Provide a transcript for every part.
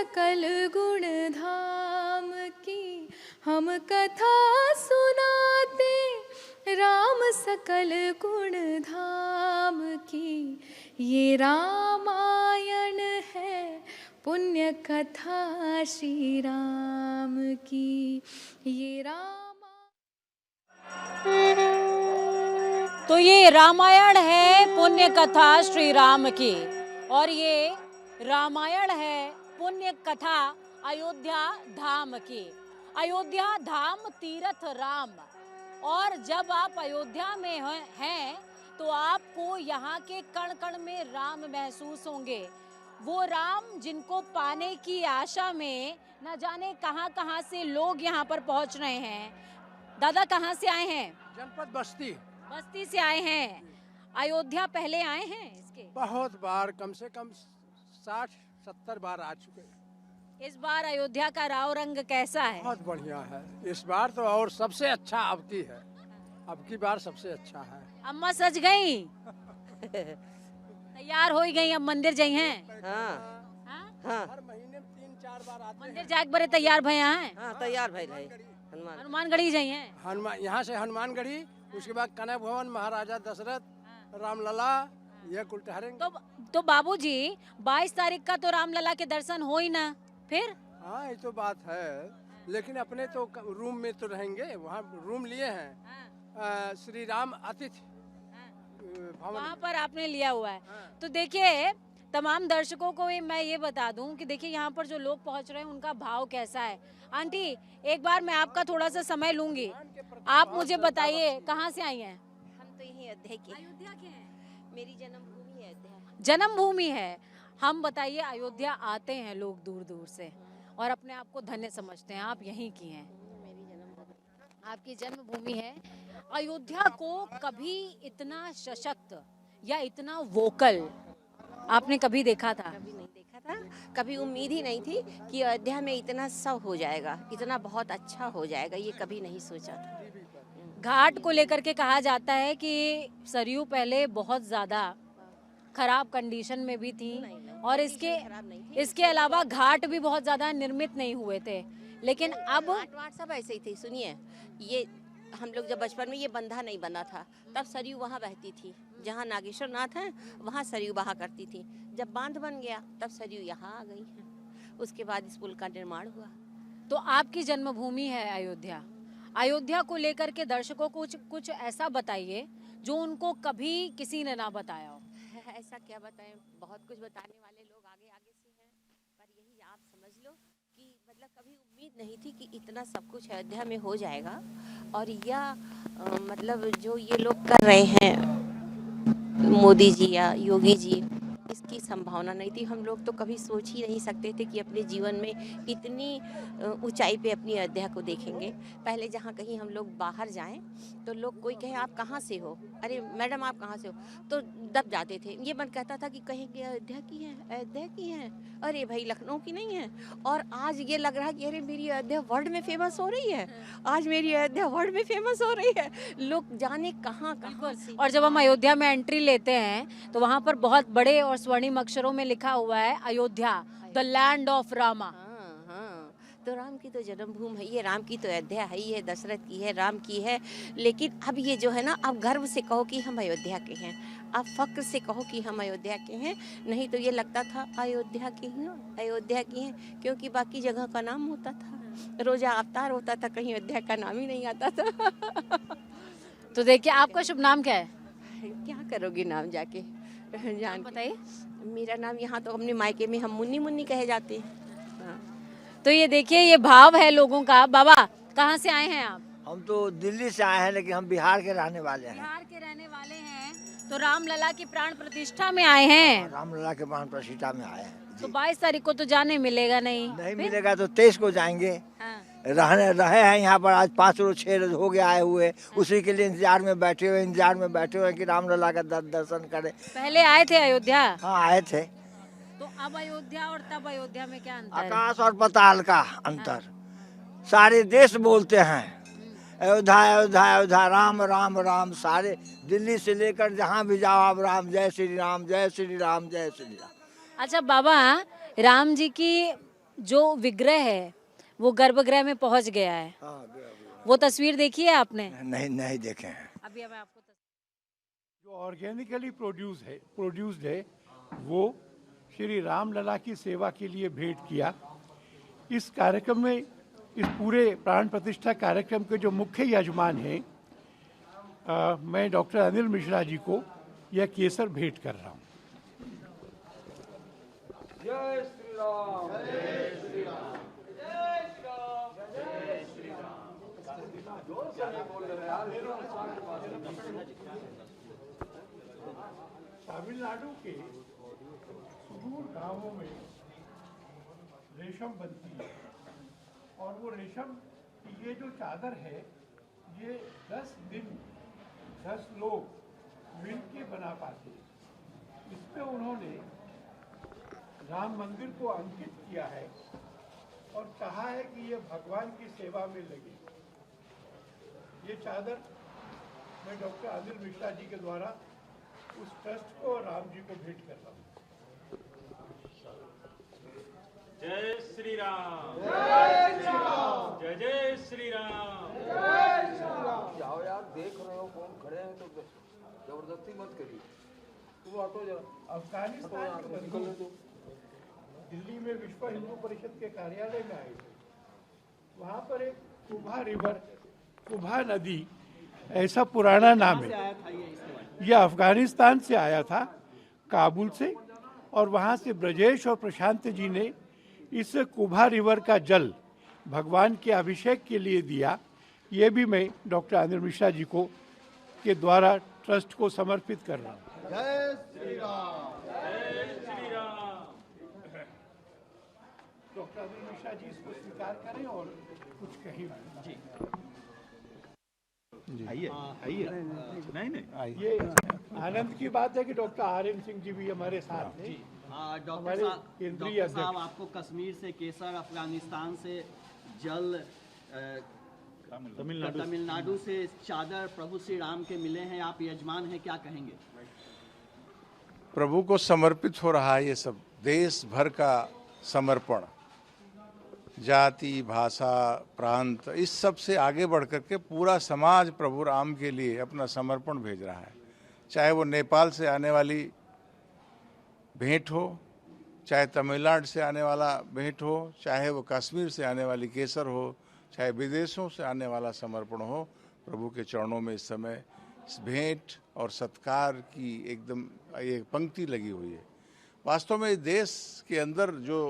सकल गुण धाम की, हम कथा सुनाते राम सकल गुण धाम की। ये रामायण है पुण्य कथा श्री राम की, ये तो ये रामायण है पुण्य कथा श्री राम की, और ये रामायण है पुण्य कथा अयोध्या धाम की। अयोध्या धाम तीर्थ राम। और जब आप अयोध्या में हैं तो आपको यहाँ के कण कण में राम महसूस होंगे। वो राम जिनको पाने की आशा में न जाने कहाँ कहाँ से लोग यहाँ पर पहुँच रहे हैं। दादा कहाँ से आए हैं? जनपद बस्ती। बस्ती से आए हैं। अयोध्या पहले आए हैं इसके? बहुत बार, कम से कम 60-70 बार आ चुके हैं। इस बार अयोध्या का राव रंग कैसा है? बहुत बढ़िया है इस बार तो, और सबसे अच्छा अब की है। अब की बार सबसे अच्छा है। अम्मा सज गई तैयार हो गई, अब मंदिर जाई हैं? हाँ हाँ हर महीने में 3-4 बार आते मंदिर जाके बड़े तैयार भैया हैं? हाँ तैयार भाई रहे हनुमान हनुमानगढ़ी जाई हैं? हनुमान, यहाँ से हनुमानगढ़ी, उसके बाद कनक भवन, महाराजा दशरथ, रामलला, ये कुल ठहरेंगे। तो बाबूजी 22 तारीख का तो रामलला के दर्शन हो ही ना फिर? हाँ ये तो बात है, लेकिन अपने तो रूम में तो रहेंगे, वहाँ रूम लिए हैं श्री राम अतिथि भवन, वहाँ पर आपने लिया हुआ है। तो देखिए तमाम दर्शकों को मैं ये बता दूं कि देखिए यहाँ पर जो लोग पहुँच रहे हैं उनका भाव कैसा है। आंटी एक बार मैं आपका थोड़ा सा समय लूंगी, आप मुझे बताइए कहाँ से आई हैं? हम तो यही अयोध्या के अयोध्या के हैं। मेरी जन्मभूमि है अयोध्या। जन्मभूमि है। हम बताइए अयोध्या आते हैं लोग दूर दूर से और अपने आप को धन्य समझते हैं, आप यहीं की हैं, मेरी जन्मभूमि आपकी जन्मभूमि है। अयोध्या को कभी इतना सशक्त या इतना वोकल आपने कभी देखा था? कभी नहीं देखा था, कभी उम्मीद ही नहीं थी कि अयोध्या में इतना सब हो जाएगा, इतना बहुत अच्छा हो जाएगा, ये कभी नहीं सोचा था। घाट को लेकर के कहा जाता है कि सरयू पहले बहुत ज़्यादा खराब कंडीशन में भी थी और इसके अलावा घाट भी बहुत ज़्यादा निर्मित नहीं हुए थे, लेकिन अब घाट सब ऐसे ही थे। सुनिए, ये हम लोग जब बचपन में ये बंधा नहीं बना था तब सरयू वहाँ बहती थी, जहाँ नागेश्वर नाथ है वहाँ सरयू बहा करती थी। जब बांध बन गया तब सरयू यहाँ आ गई है, उसके बाद इस पुल का निर्माण हुआ। तो आपकी जन्मभूमि है अयोध्या। अयोध्या को लेकर के दर्शकों को कुछ ऐसा बताइए जो उनको कभी किसी ने ना बताया हो। ऐसा क्या बताएं, बहुत कुछ बताने वाले लोग आगे आगे से हैं, पर यही आप समझ लो कि मतलब कभी उम्मीद नहीं थी कि इतना सब कुछ अयोध्या में हो जाएगा। और यह मतलब जो ये लोग कर रहे हैं मोदी जी या योगी जी, इसकी संभावना नहीं थी। हम लोग तो कभी सोच ही नहीं सकते थे कि अपने जीवन में इतनी ऊंचाई पे अपनी अयोध्या को देखेंगे। पहले जहाँ कहीं हम लोग बाहर जाएं तो लोग कोई कहे आप कहाँ से हो, अरे मैडम आप कहाँ से हो, तो दब जाते थे। ये मन कहता था कि कहेंगे अयोध्या की हैं, अयोध्या की हैं, अरे भाई लखनऊ की नहीं है। और आज ये लग रहा है कि अरे मेरी अयोध्या वर्ल्ड में फेमस हो रही है, आज मेरी अयोध्या वर्ल्ड में फेमस हो रही है, लोग जाने कहाँ कहाँ से। और जब हम अयोध्या में एंट्री लेते हैं तो वहाँ पर बहुत बड़े और स्वर्णिम अक्षरों में लिखा हुआ है Ayodhya, the land of Rama. हाँ हाँ, तो राम की तो जन्मभूमि है ये, राम की तो अयोध्या है ही है, दशरथ की है, राम की है। लेकिन अब ये जो है ना, अब गर्व से कहो कि हम अयोध्या के हैं, अब फक्र से कहो कि हम अयोध्या के हैं। नहीं तो ये लगता था अयोध्या के हैं, अयोध्या की हैं, क्योंकि बाकी जगह का नाम होता था, रोजा अवतार होता था, कहीं अयोध्या का नाम ही नहीं आता था। तो देखिए आपका शुभ नाम क्या है? क्या करोगी नाम जाके जान बताइए। मेरा नाम यहाँ तो अपने मायके में हम मुन्नी मुन्नी कहे जाते हैं। हाँ। तो ये देखिए ये भाव है लोगों का। बाबा कहाँ से आए हैं आप? हम तो दिल्ली से आए हैं, लेकिन हम बिहार के रहने वाले हैं। बिहार के रहने वाले हैं, तो रामलला की प्राण प्रतिष्ठा में आए हैं। रामलला के प्राण प्रतिष्ठा में आए हैं। तो 22 तारीख को तो जाने मिलेगा नहीं? नहीं मिलेगा तो 23 को जाएंगे। हाँ। रहे हैं यहाँ पर, आज 5 रोज 6 रोज हो गया आए हुए, उसी के लिए इंतजार में बैठे हुए कि रामलला का दर्शन करें। पहले आए थे अयोध्या? हाँ आए थे। तो अब अयोध्या और तब अयोध्या में क्या अंतर है? आकाश और पाताल का अंतर। सारे देश बोलते हैं अयोध्या अयोध्या अयोध्या, राम राम राम। सारे दिल्ली से लेकर जहाँ भी जाओ आप राम, जय श्री राम जय श्री राम जय श्री राम। अच्छा बाबा, राम जी की जो विग्रह है वो गर्भगृह में पहुंच गया है। वो तस्वीर देखी है आपने? नहीं नहीं देखे हैं। अभी मैं आपको जो ऑर्गेनिकली प्रोड्यूस्ड है वो श्री रामलला की सेवा के लिए भेंट किया। इस कार्यक्रम में, इस पूरे प्राण प्रतिष्ठा कार्यक्रम के जो मुख्य यजमान हैं, मैं डॉक्टर अनिल मिश्रा जी को यह केसर भेंट कर रहा हूँ। जय श्री राम, जय श्री राम, जय श्री राम, जय श्री राम। जोर से नहीं बोल रहे यार। तमिलनाडु के सुदूर गांवों में रेशम बनती है और वो रेशम की ये जो चादर है ये 10 दिन 10 लोग मिल के बना पाते हैं। इसमें उन्होंने राम मंदिर को अंकित किया है और कहा है कि ये भगवान की सेवा में लगे। ये चादर मैं डॉक्टर अनिल मिश्रा जी के द्वारा उस ट्रस्ट को और राम जी को भेंट कर रहा हूँ। जय श्री राम, जय श्री राम, जय जय श्री राम, जय श्री राम। जाओ यार, देख रहे हो कौन खड़े हैं तो जबरदस्ती मत करिए। तुम हटो जरा। अफगानिस्तान के बंधु दिल्ली में विश्व हिंदू परिषद के कार्यालय में आए थे। वहाँ पर एक कुभा नदी ऐसा पुराना नाम है। यह अफगानिस्तान से आया था, काबुल से, और वहाँ से ब्रजेश और प्रशांत जी ने इस कुभा रिवर का जल भगवान के अभिषेक के लिए दिया। ये भी मैं डॉक्टर अनिल मिश्रा जी को के द्वारा ट्रस्ट को समर्पित कर रहा हूँ। जय श्री राम, जय श्री राम। डॉक्टर अनिल मिश्रा जी इसको स्वीकार करें और कुछ कहें। जी आइए आइए। नहीं ये आनंद की बात है कि डॉक्टर आर.एन. सिंह जी भी हमारे साथ हैं। डॉक्टर केंद्रीय साहब, अध्यक्ष। आपको कश्मीर से केसर, अफगानिस्तान से जल, तमिलनाडु से चादर प्रभु श्री राम के मिले हैं। आप यजमान हैं, क्या कहेंगे? प्रभु को समर्पित हो रहा है ये सब, देश भर का समर्पण, जाति, भाषा, प्रांत, इस सब से आगे बढ़ करके पूरा समाज प्रभु राम के लिए अपना समर्पण भेज रहा है। चाहे वो नेपाल से आने वाली भेंट हो, चाहे तमिलनाडु से आने वाला भेंट हो, चाहे वो कश्मीर से आने वाली केसर हो, चाहे विदेशों से आने वाला समर्पण हो, प्रभु के चरणों में इस समय इस भेंट और सत्कार की एकदम एक पंक्ति लगी हुई है। वास्तव में देश के अंदर जो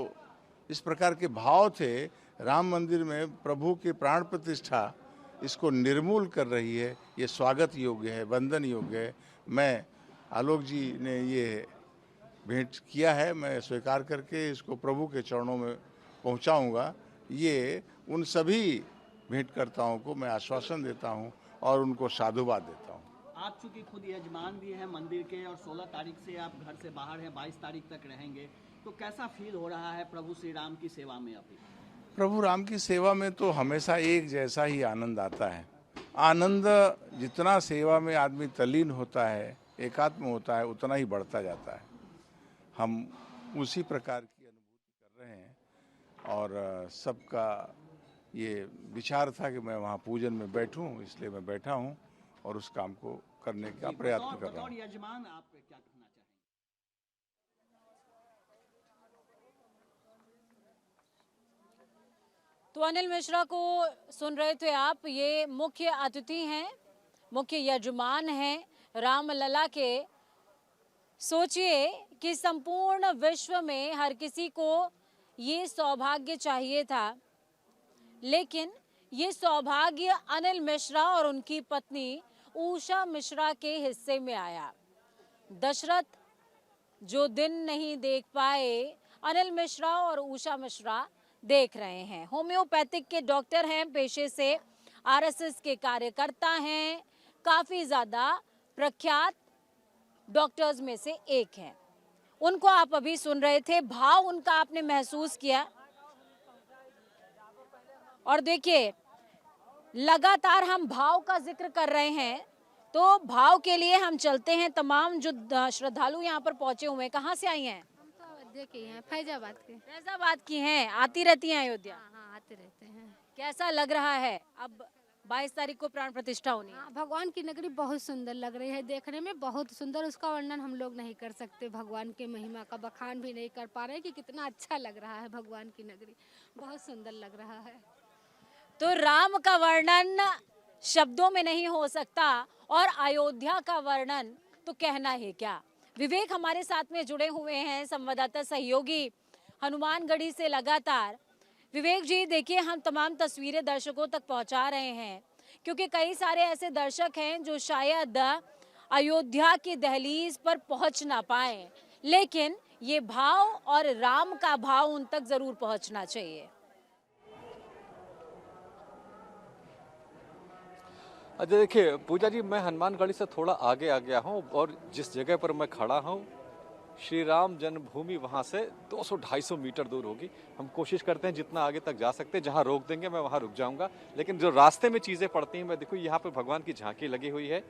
इस प्रकार के भाव थे, राम मंदिर में प्रभु के प्राण प्रतिष्ठा इसको निर्मूल कर रही है। ये स्वागत योग्य है, वंदन योग्य है। मैं आलोक जी ने ये भेंट किया है, मैं स्वीकार करके इसको प्रभु के चरणों में पहुंचाऊंगा। ये उन सभी भेंटकर्ताओं को मैं आश्वासन देता हूं और उनको साधुवाद देता हूं। आप चूंकि खुद यजमान भी हैं मंदिर के और 16 तारीख से आप घर से बाहर हैं, 22 तारीख तक रहेंगे, तो कैसा फील हो रहा है प्रभु श्री राम की सेवा में अभी? प्रभु राम की सेवा में तो हमेशा एक जैसा ही आनंद आता है। आनंद जितना सेवा में आदमी तल्लीन होता है, एकात्म होता है, उतना ही बढ़ता जाता है। हम उसी प्रकार की अनुभूति कर रहे हैं और सबका ये विचार था कि मैं वहाँ पूजन में बैठूं, इसलिए मैं बैठा हूँ और उस काम को करने का प्रयत्न कर रहा हूँ। यजमान आप क्या कहना चाहेंगे? तो अनिल मिश्रा को सुन रहे थे आप। ये मुख्य अतिथि हैं, मुख्य यजमान हैं रामलला के। सोचिए कि संपूर्ण विश्व में हर किसी को ये सौभाग्य चाहिए था, लेकिन ये सौभाग्य अनिल मिश्रा और उनकी पत्नी उषा मिश्रा के हिस्से में आया। दशरथ जो दिन नहीं देख पाए, अनिल मिश्रा और उषा मिश्रा देख रहे हैं। होम्योपैथिक के डॉक्टर हैं पेशे से, आरएसएस के कार्यकर्ता हैं, काफी ज्यादा प्रख्यात डॉक्टर्स में से एक हैं। उनको आप अभी सुन रहे थे, भाव उनका आपने महसूस किया। और देखिए, लगातार हम भाव का जिक्र कर रहे हैं, तो भाव के लिए हम चलते हैं। तमाम जो श्रद्धालु यहाँ पर पहुंचे हुए हैं, कहाँ से आई हैं? हम तो अयोध्या के हैं, फैजाबाद के। फैजाबाद की हैं, आती रहती हैं अयोध्या। हाँ आते रहते हैं। कैसा लग रहा है अब 22 तारीख को प्राण प्रतिष्ठा होनी है? हाँ, भगवान की नगरी बहुत सुंदर लग रही है, देखने में बहुत सुंदर। उसका वर्णन हम लोग नहीं कर सकते, भगवान के महिमा का बखान भी नहीं कर पा रहे कि कितना अच्छा लग रहा है। भगवान की नगरी बहुत सुंदर लग रहा है। तो राम का वर्णन शब्दों में नहीं हो सकता और अयोध्या का वर्णन तो कहना ही क्या। विवेक हमारे साथ में जुड़े हुए हैं, संवाददाता सहयोगी हनुमानगढ़ी से लगातार। विवेक जी देखिए, हम तमाम तस्वीरें दर्शकों तक पहुंचा रहे हैं क्योंकि कई सारे ऐसे दर्शक हैं जो शायद अयोध्या की दहलीज पर पहुंच ना पाए, लेकिन ये भाव और राम का भाव उन तक जरूर पहुंचना चाहिए। अच्छा देखिए पूजा जी, मैं हनुमानगढ़ी से थोड़ा आगे आ गया हूँ और जिस जगह पर मैं खड़ा हूँ श्री राम जन्मभूमि वहाँ से 200-250 मीटर दूर होगी। हम कोशिश करते हैं जितना आगे तक जा सकते हैं, जहाँ रोक देंगे मैं वहाँ रुक जाऊँगा। लेकिन जो रास्ते में चीज़ें पड़ती हैं, मैं देखूँ यहाँ पे भगवान की झांकी लगी हुई है,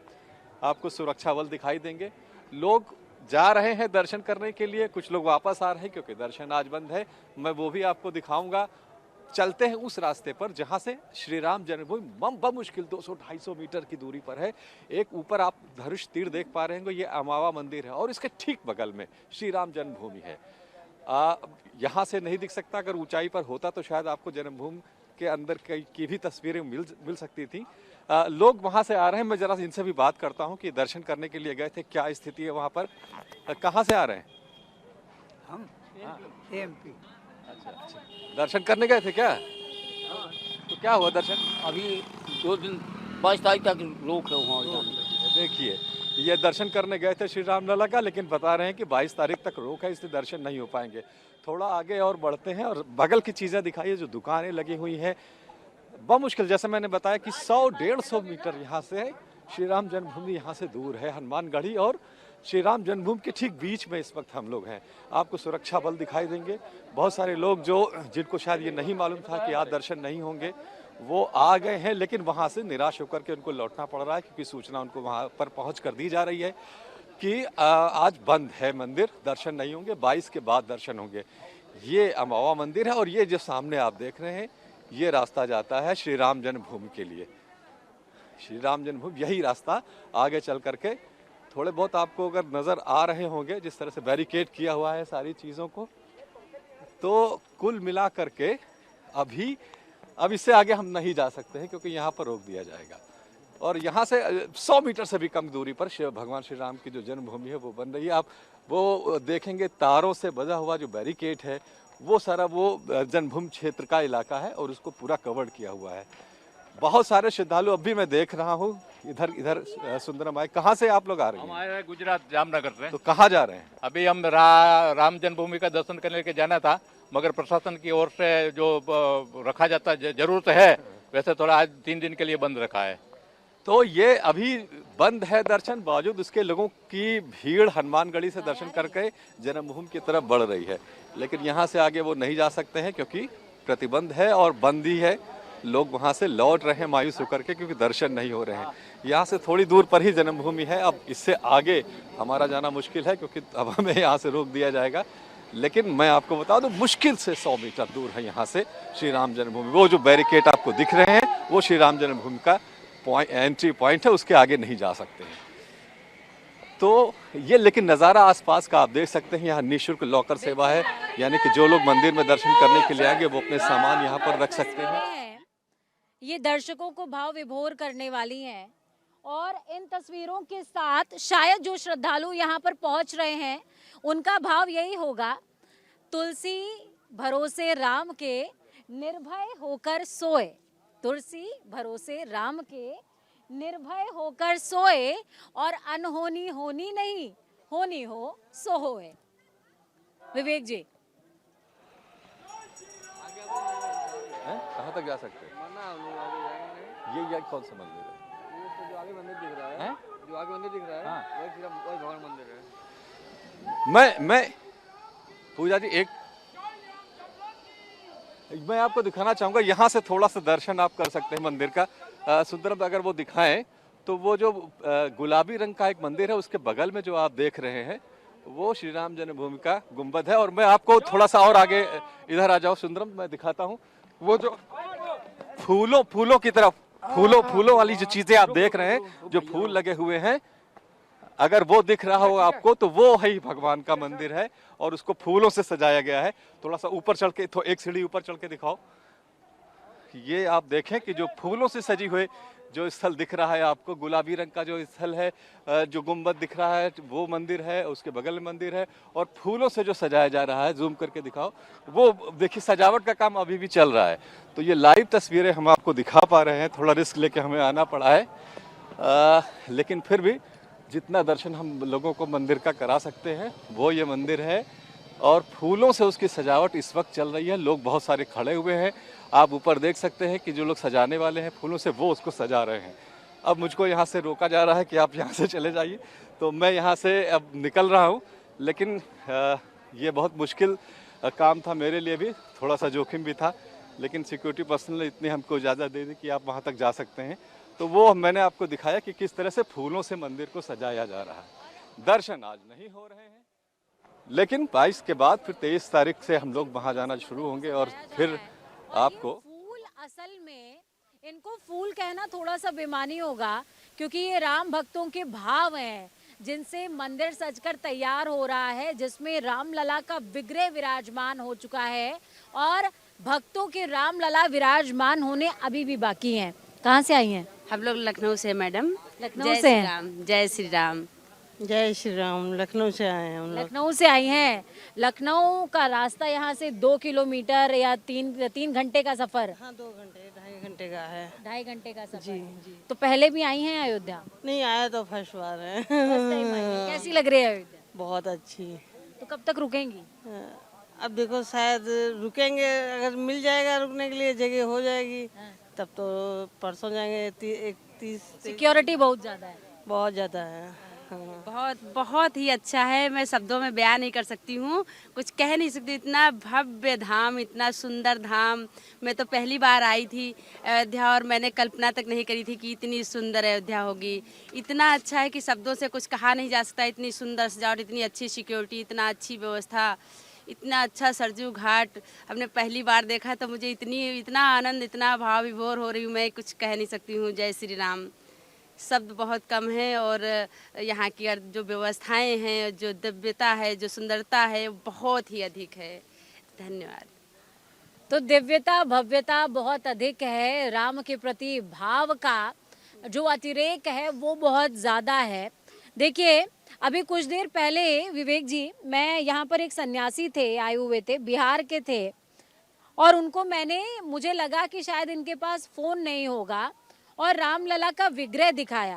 आपको सुरक्षा बल दिखाई देंगे। लोग जा रहे हैं दर्शन करने के लिए, कुछ लोग वापस आ रहे हैं क्योंकि दर्शन आज बंद है। मैं वो भी आपको दिखाऊंगा। चलते हैं उस रास्ते पर जहां से श्री राम जन्मभूमि बमुश्किल 200-250 मीटर की दूरी पर है। एक ऊपर आप धनुष तीर देख पा रहे हैं, ये अमावा मंदिर है और इसके ठीक बगल में श्री राम जन्मभूमि है। यहाँ से नहीं दिख सकता, अगर ऊंचाई पर होता तो शायद आपको जन्मभूमि के अंदर की भी तस्वीरें मिल सकती थी। लोग वहाँ से आ रहे हैं, मैं जरा इनसे भी बात करता हूँ कि दर्शन करने के लिए गए थे, क्या स्थिति है वहाँ पर, कहाँ से आ रहे हैं? हम एमपी। अच्छा, दर्शन करने गए थे क्या? तो क्या हुआ दर्शन? अभी 2 दिन 22 तारीख तक रोक है वहाँ। देखिए ये दर्शन करने गए थे श्री राम लला का, लेकिन बता रहे हैं कि 22 तारीख तक रोक है, इसलिए दर्शन नहीं हो पाएंगे। थोड़ा आगे और बढ़ते हैं और बगल की चीज़ें दिखाइए जो दुकानें लगी हुई हैं। बमुश्किल जैसे मैंने बताया कि 100-150 मीटर यहाँ से श्री राम जन्मभूमि यहाँ से दूर है। हनुमानगढ़ी और श्री राम जन्मभूमि के ठीक बीच में इस वक्त हम लोग हैं। आपको सुरक्षा बल दिखाई देंगे। बहुत सारे लोग जिनको शायद ये नहीं मालूम था कि आज दर्शन नहीं होंगे, वो आ गए हैं, लेकिन वहाँ से निराश होकर के उनको लौटना पड़ रहा है क्योंकि सूचना उनको वहाँ पर पहुँच कर दी जा रही है कि आज बंद है मंदिर, दर्शन नहीं होंगे, 22 के बाद दर्शन होंगे। ये अमावा मंदिर है और ये जो सामने आप देख रहे हैं ये रास्ता जाता है श्री राम जन्मभूमि के लिए। श्री राम जन्मभूमि यही रास्ता आगे चल करके थोड़े बहुत आपको अगर नज़र आ रहे होंगे, जिस तरह से बैरिकेड किया हुआ है सारी चीज़ों को, तो कुल मिला करके अब इससे आगे हम नहीं जा सकते हैं क्योंकि यहाँ पर रोक दिया जाएगा। और यहाँ से 100 मीटर से भी कम दूरी पर भगवान श्री राम की जो जन्मभूमि है वो बन रही है। आप वो देखेंगे तारों से बजा हुआ जो बैरिकेड है वो सारा वो जन्मभूमि क्षेत्र का इलाका है और उसको पूरा कवर्ड किया हुआ है। बहुत सारे श्रद्धालु अब भी मैं देख रहा हूँ इधर सुंदरम आए। कहाँ से आप लोग आ रहे हैं? हम आए हैं गुजरात जामनगर से। तो कहाँ जा रहे हैं? अभी हम राम जन्मभूमि का दर्शन करने के जाना था, मगर प्रशासन की ओर से जो रखा जाता जरूरत है वैसे थोड़ा आज 3 दिन के लिए बंद रखा है। तो ये अभी बंद है दर्शन, बावजूद उसके लोगों की भीड़ हनुमानगढ़ी से दर्शन करके जन्मभूमि की तरफ बढ़ रही है, लेकिन यहाँ से आगे वो नहीं जा सकते हैं क्योंकि प्रतिबंध है और बंदी है। लोग वहाँ से लौट रहे हैं मायूस होकर के क्योंकि दर्शन नहीं हो रहे हैं। यहाँ से थोड़ी दूर पर ही जन्मभूमि है, अब इससे आगे हमारा जाना मुश्किल है क्योंकि अब हमें यहाँ से रोक दिया जाएगा। लेकिन मैं आपको बता दूं मुश्किल से 100 मीटर दूर है यहाँ से श्री राम जन्मभूमि। वो जो बैरिकेड आपको दिख रहे हैं वो श्री राम जन्मभूमि का एंट्री पॉइंट है, उसके आगे नहीं जा सकते हैं। तो ये लेकिन नज़ारा आसपास का आप देख सकते हैं। यहाँ निःशुल्क लॉकर सेवा है, यानी कि जो लोग मंदिर में दर्शन करने के लिए आएंगे वो अपने सामान यहाँ पर रख सकते हैं। ये दर्शकों को भाव विभोर करने वाली हैं और इन तस्वीरों के साथ शायद जो श्रद्धालु यहाँ पर पहुँच रहे हैं उनका भाव यही होगा, तुलसी भरोसे राम के निर्भय होकर सोए, तुलसी भरोसे राम के निर्भय होकर सोए और अनहोनी होनी नहीं, होनी हो सो होए। विवेक जी कहाँ तक जा सकते हैं? ये कौन सा मंदिर है? जो आगे मंदिर दिख रहा है, जो आगे मंदिर दिख रहा है, वही भगवान मंदिर है। मैं पूजा जी मैं आपको दिखाना चाहूँगा, यहाँ से थोड़ा सा दर्शन आप कर सकते हैं मंदिर का। सुंदरम अगर वो दिखाएं तो वो जो गुलाबी रंग का एक मंदिर है उसके बगल में जो आप देख रहे हैं वो श्री राम जन्मभूमि का गुंबद है। और मैं आपको थोड़ा सा और आगे, इधर आ जाओ सुंदरम, मैं दिखाता हूँ वो जो फूलों की तरफ, फूलों वाली जो चीजें आप देख रहे हैं, जो फूल लगे हुए हैं, अगर वो दिख रहा हो आपको तो वो ही भगवान का मंदिर है और उसको फूलों से सजाया गया है। थोड़ा सा ऊपर चढ़ के, एक सीढ़ी ऊपर चढ़ के दिखाओ। ये आप देखें कि जो फूलों से सजी हुए जो स्थल दिख रहा है आपको, गुलाबी रंग का जो स्थल है, जो गुंबद दिख रहा है, वो मंदिर है, उसके बगल में मंदिर है और फूलों से जो सजाया जा रहा है, जूम करके दिखाओ, वो देखिए सजावट का काम अभी भी चल रहा है। तो ये लाइव तस्वीरें हम आपको दिखा पा रहे हैं, थोड़ा रिस्क लेके हमें आना पड़ा है, लेकिन फिर भी जितना दर्शन हम लोगों को मंदिर का करा सकते हैं वो ये मंदिर है। और फूलों से उसकी सजावट इस वक्त चल रही है, लोग बहुत सारे खड़े हुए हैं। आप ऊपर देख सकते हैं कि जो लोग सजाने वाले हैं फूलों से, वो उसको सजा रहे हैं। अब मुझको यहाँ से रोका जा रहा है कि आप यहाँ से चले जाइए, तो मैं यहाँ से अब निकल रहा हूँ, लेकिन ये बहुत मुश्किल काम था मेरे लिए भी, थोड़ा सा जोखिम भी था, लेकिन सिक्योरिटी पर्सनल ने इतनी हमको इजाज़त दे दी कि आप वहाँ तक जा सकते हैं। तो वो मैंने आपको दिखाया कि किस तरह से फूलों से मंदिर को सजाया जा रहा है। दर्शन आज नहीं हो रहे हैं, लेकिन 22 के बाद फिर 23 तारीख से हम लोग वहाँ जाना शुरू होंगे और फिर आपको फूल असल में, इनको फूल कहना थोड़ा सा बेमानी होगा, क्योंकि ये राम भक्तों के भाव हैं जिनसे मंदिर सजकर तैयार हो रहा है, जिसमें रामलला का विग्रह विराजमान हो चुका है और भक्तों के रामलला विराजमान होने अभी भी बाकी हैं। कहाँ से आई हैं? हम लोग लखनऊ से मैडम। लखनऊ से हैं? जय श्री राम। जय श्री राम। लखनऊ से आए हैं हम लोग। लखनऊ से आई हैं। लखनऊ का रास्ता यहाँ से 2 किलोमीटर या 3 घंटे का सफर? हाँ, 2 घंटे 2.5 घंटे का है। 2.5 घंटे का सफर। जी। तो पहले भी आई हैं अयोध्या? नहीं, आया तो फर्स्ट बार है। कैसी लग रही है अयोध्या? बहुत अच्छी। तो कब तक रुकेंगी? अब देखो, शायद रुकेंगे, अगर मिल जाएगा रुकने के लिए जगह हो जाएगी तब तो परसों जाएंगे। 30 सिक्योरिटी बहुत ज्यादा है? बहुत ज्यादा है। बहुत बहुत ही अच्छा है, मैं शब्दों में बयान नहीं कर सकती हूँ, कुछ कह नहीं सकती। इतना भव्य धाम, इतना सुंदर धाम, मैं तो पहली बार आई थी अयोध्या और मैंने कल्पना तक नहीं करी थी कि इतनी सुंदर अयोध्या होगी। इतना अच्छा है कि शब्दों से कुछ कहा नहीं जा सकता। इतनी सुंदर सजावट, इतनी अच्छी सिक्योरिटी, इतना अच्छी व्यवस्था, इतना अच्छा सरजू घाट हमने पहली बार देखा, तो मुझे इतना आनंद, इतना भाव विभोर हो रही हूँ, मैं कुछ कह नहीं सकती हूँ। जय श्री राम। शब्द बहुत कम है और यहाँ की जो व्यवस्थाएं हैं, जो दिव्यता है, जो सुंदरता है, बहुत ही अधिक है। धन्यवाद। तो दिव्यता भव्यता बहुत अधिक है, राम के प्रति भाव का जो अतिरेक है वो बहुत ज़्यादा है। देखिए, अभी कुछ देर पहले विवेक जी, मैं यहाँ पर एक सन्यासी थे, आए हुए थे, बिहार के थे, और उनको मुझे लगा कि शायद इनके पास फ़ोन नहीं होगा और रामलला का विग्रह दिखाया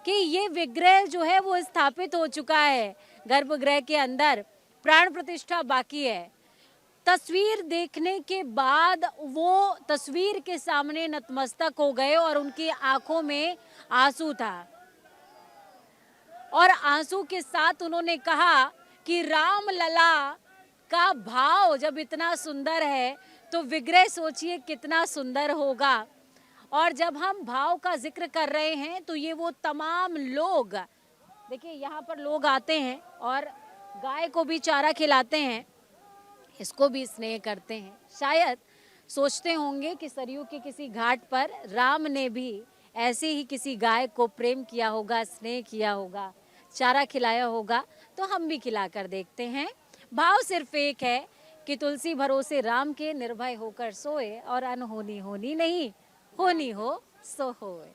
कि ये विग्रह जो है वो स्थापित हो चुका है गर्भगृह के अंदर, प्राण प्रतिष्ठा बाकी है। तस्वीर देखने के बाद वो तस्वीर के सामने नतमस्तक हो गए और उनकी आंखों में आंसू था और आंसू के साथ उन्होंने कहा कि रामलला का भाव जब इतना सुंदर है तो विग्रह सोचिए कितना सुंदर होगा। और जब हम भाव का जिक्र कर रहे हैं तो ये वो तमाम लोग, देखिए यहाँ पर लोग आते हैं और गाय को भी चारा खिलाते हैं, इसको भी स्नेह करते हैं। शायद सोचते होंगे कि सरयू के किसी घाट पर राम ने भी ऐसे ही किसी गाय को प्रेम किया होगा, स्नेह किया होगा, चारा खिलाया होगा, तो हम भी खिलाकर देखते हैं। भाव सिर्फ एक है कि तुलसी भरोसे राम के निर्भय होकर सोए और अनहोनी होनी नहीं, होनी हो सो होए।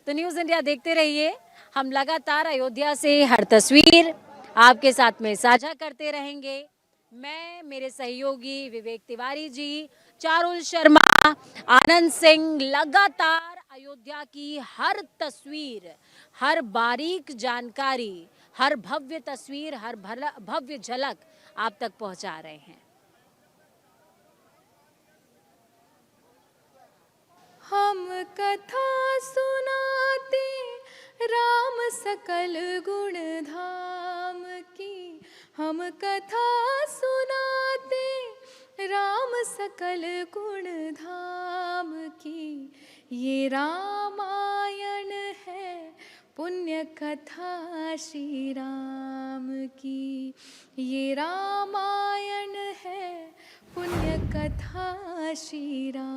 तो न्यूज़ इंडिया देखते रहिए, हम लगातार अयोध्या से हर तस्वीर आपके साथ में साझा करते रहेंगे। मैं, मेरे सहयोगी विवेक तिवारी जी, चारुल शर्मा, आनंद सिंह, लगातार अयोध्या की हर तस्वीर, हर बारीक जानकारी, हर भव्य तस्वीर, हर भव्य झलक आप तक पहुंचा रहे हैं। हम कथा सुनाते राम सकल गुण धाम की, हम कथा सुनाते राम सकल गुण धाम की। ये रामायण है पुण्य कथा श्री राम की। ये रामायण है पुण्य कथा श्री राम